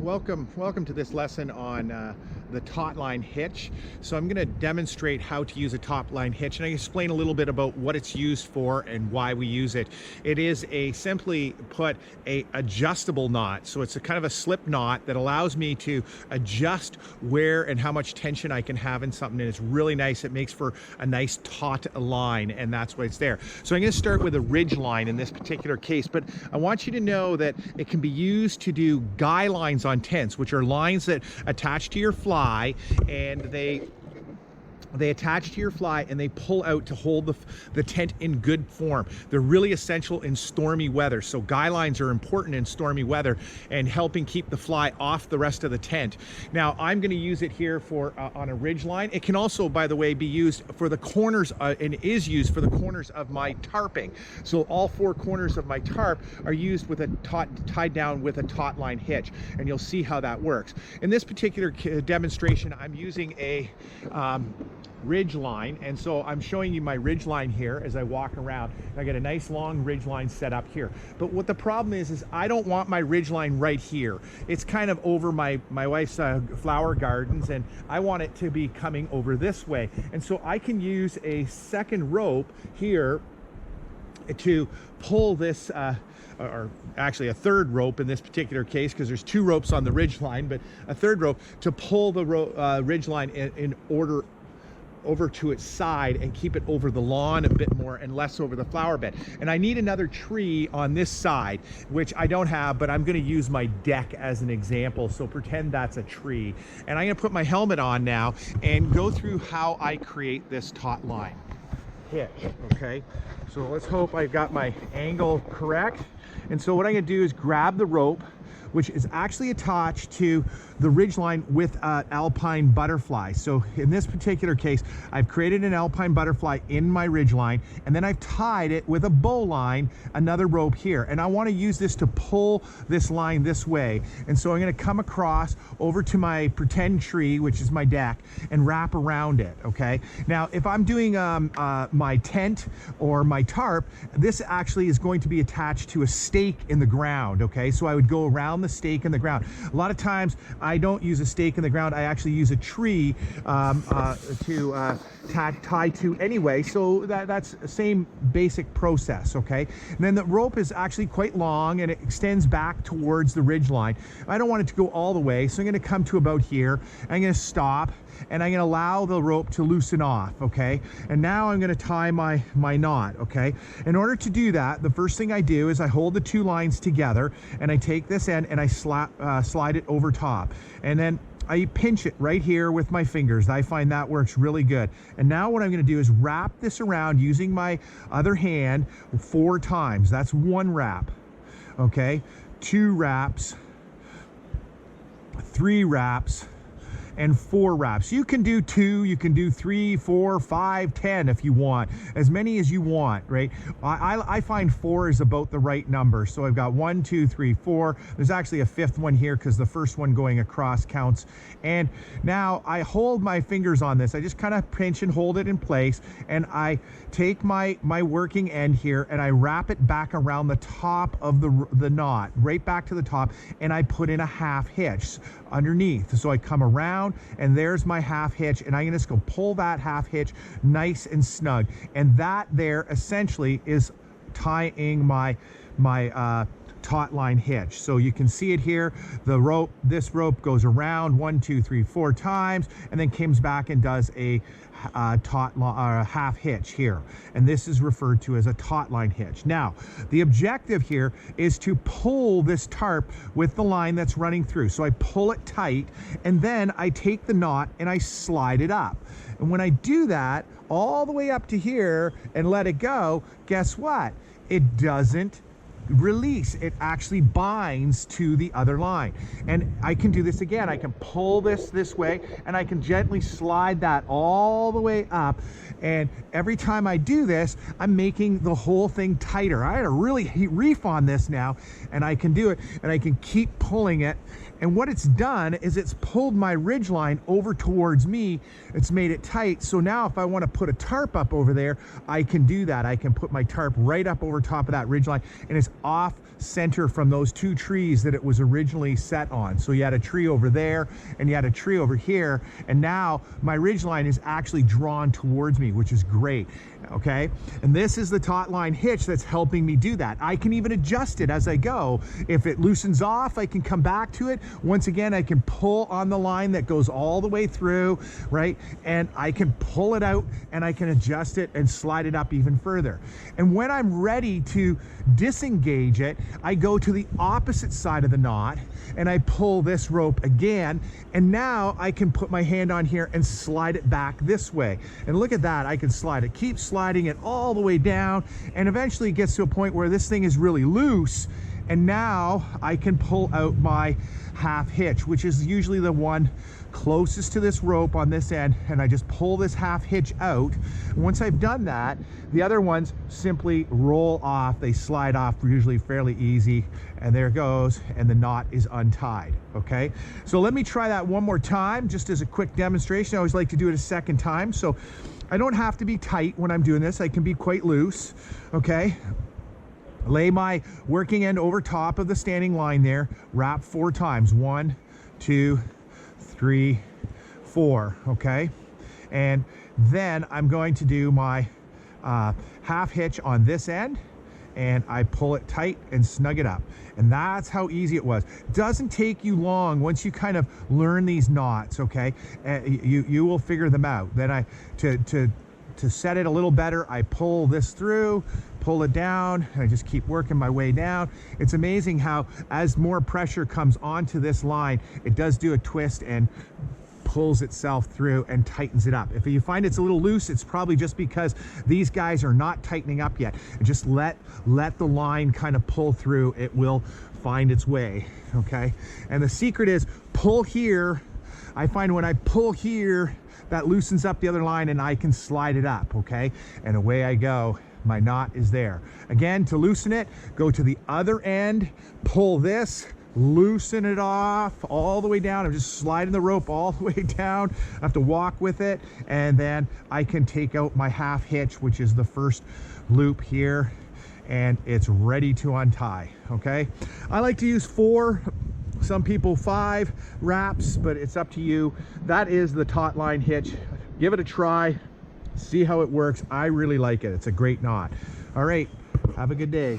Welcome to this lesson on the Tautline Hitch. So I'm going to demonstrate how to use a Tautline Hitch, and I explain a little bit about what it's used for and why we use it. It is simply put, a adjustable knot. So it's a kind of a slip knot that allows me to adjust where and how much tension I can have in something, and it's really nice. It makes for a nice taut line, and that's why it's there. So I'm going to start with a ridge line in this particular case, but I want you to know that it can be used to do guy lines on tents, which are lines that attach to your fly, and they attach to your fly and they pull out to hold the tent in good form. They're really essential in stormy weather. So guy lines are important in stormy weather and helping keep the fly off the rest of the tent. Now I'm going to use it here for on a ridge line. It can also, by the way, be used for the corners and is used for the corners of my tarping. So all four corners of my tarp are used with tied down with a Tautline hitch, and you'll see how that works. In this particular demonstration, I'm using a ridge line, and so I'm showing you my ridge line here as I walk around. I get a nice long ridge line set up here, but what the problem is I don't want my ridge line right here. It's kind of over my wife's flower gardens, and I want it to be coming over this way, and so I can use a second rope here to pull this or actually a third rope in this particular case, because there's two ropes on the ridge line, but a third rope to pull the ridge line in order over to its side and keep it over the lawn a bit more and less over the flower bed. And I need another tree on this side, which I don't have, but I'm going to use my deck as an example. So pretend that's a tree. And I'm going to put my helmet on now and go through how I create this Tautline hitch. Okay, so let's hope I've got my angle correct. And so what I'm going to do is grab the rope, which is actually attached to the ridge line with an alpine butterfly. So in this particular case, I've created an alpine butterfly in my ridge line, and then I've tied it with a bowline, another rope here. And I want to use this to pull this line this way. And so I'm going to come across over to my pretend tree, which is my deck, and wrap around it, okay? Now, if I'm doing my tent or my tarp, this actually is going to be attached to a stake in the ground, okay? So I would go around the stake in the ground. A lot of times I don't use a stake in the ground. I actually use a tree to tie to anyway. So that's the same basic process, okay? And then the rope is actually quite long and it extends back towards the ridge line. I don't want it to go all the way, so I'm going to come to about here. I'm going to stop, and I'm going to allow the rope to loosen off, okay? And now I'm going to tie my knot, okay? In order to do that, the first thing I do is I hold the two lines together, and I take this end and I slide it over top. And then I pinch it right here with my fingers. I find that works really good. And now what I'm going to do is wrap this around using my other hand 4 times. That's 1 wrap, okay? 2 wraps, 3 wraps, and 4 wraps. You can do 2, you can do 3, 4, 5, 10 if you want, as many as you want, right? I find 4 is about the right number. So I've got 1, 2, 3, 4. There's actually a 5th one here because the first one going across counts. And now I hold my fingers on this. I just kind of pinch and hold it in place, and I take my working end here and I wrap it back around the top of the knot, right back to the top, and I put in a half hitch underneath. So I come around, and there's my half hitch, and I'm gonna just go pull that half hitch nice and snug, and that there essentially is tying my Tautline hitch. So you can see it here. This rope goes around 1, 2, 3, 4 times, and then comes back and does a half hitch here, and this is referred to as a Tautline hitch. Now, the objective here is to pull this tarp with the line that's running through. So I pull it tight, and then I take the knot and I slide it up. And when I do that all the way up to here and let it go, guess what? It doesn't release. It actually binds to the other line. And I can do this again. I can pull this way, and I can gently slide that all the way up. And every time I do this, I'm making the whole thing tighter. I had to really reef on this now, and I can do it, and I can keep pulling it. And what it's done is it's pulled my ridge line over towards me. It's made it tight. So now if I want to put a tarp up over there, I can do that. I can put my tarp right up over top of that ridge line, and it's off center from those two trees that it was originally set on. So you had a tree over there and you had a tree over here, and now my ridge line is actually drawn towards me, which is great. Okay, and this is the Tautline hitch that's helping me do that. I can even adjust it as I go. If it loosens off, I can come back to it. Once again, I can pull on the line that goes all the way through, right? And I can pull it out and I can adjust it and slide it up even further. And when I'm ready to disengage it, I go to the opposite side of the knot and I pull this rope again, and now I can put my hand on here and slide it back this way. And look at that, I can slide it, keep sliding it all the way down, and eventually it gets to a point where this thing is really loose, and now I can pull out my half hitch, which is usually the one closest to this rope on this end, and I just pull this half hitch out. Once I've done that, the other ones simply roll off. They slide off usually fairly easy, and there it goes, and the knot is untied. Okay, so let me try that one more time just as a quick demonstration. I always like to do it a second time, so I don't have to be tight when I'm doing this. I can be quite loose. Okay, lay my working end over top of the standing line there, wrap 4 times, 1, 2, 3, 4. Okay, and then I'm going to do my half hitch on this end, and I pull it tight and snug it up. And that's how easy it was. Doesn't take you long once you kind of learn these knots. Okay, you will figure them out. Then to set it a little better, I pull this through, pull it down, and I just keep working my way down. It's amazing how as more pressure comes onto this line, it does do a twist and pulls itself through and tightens it up. If you find it's a little loose, it's probably just because these guys are not tightening up yet. And just let the line kind of pull through. It will find its way. Okay, and the secret is pull here. I find when I pull here, that loosens up the other line and I can slide it up. Okay, and away I go. My knot is there. Again, to loosen it, go to the other end, pull this, loosen it off all the way down. I'm just sliding the rope all the way down. I have to walk with it, and then I can take out my half hitch, which is the first loop here, and it's ready to untie. Okay, I like to use 4, some people 5 wraps, but it's up to you. That is the Tautline hitch. Give it a try, see how it works. I really like it. It's a great knot. All right, have a good day.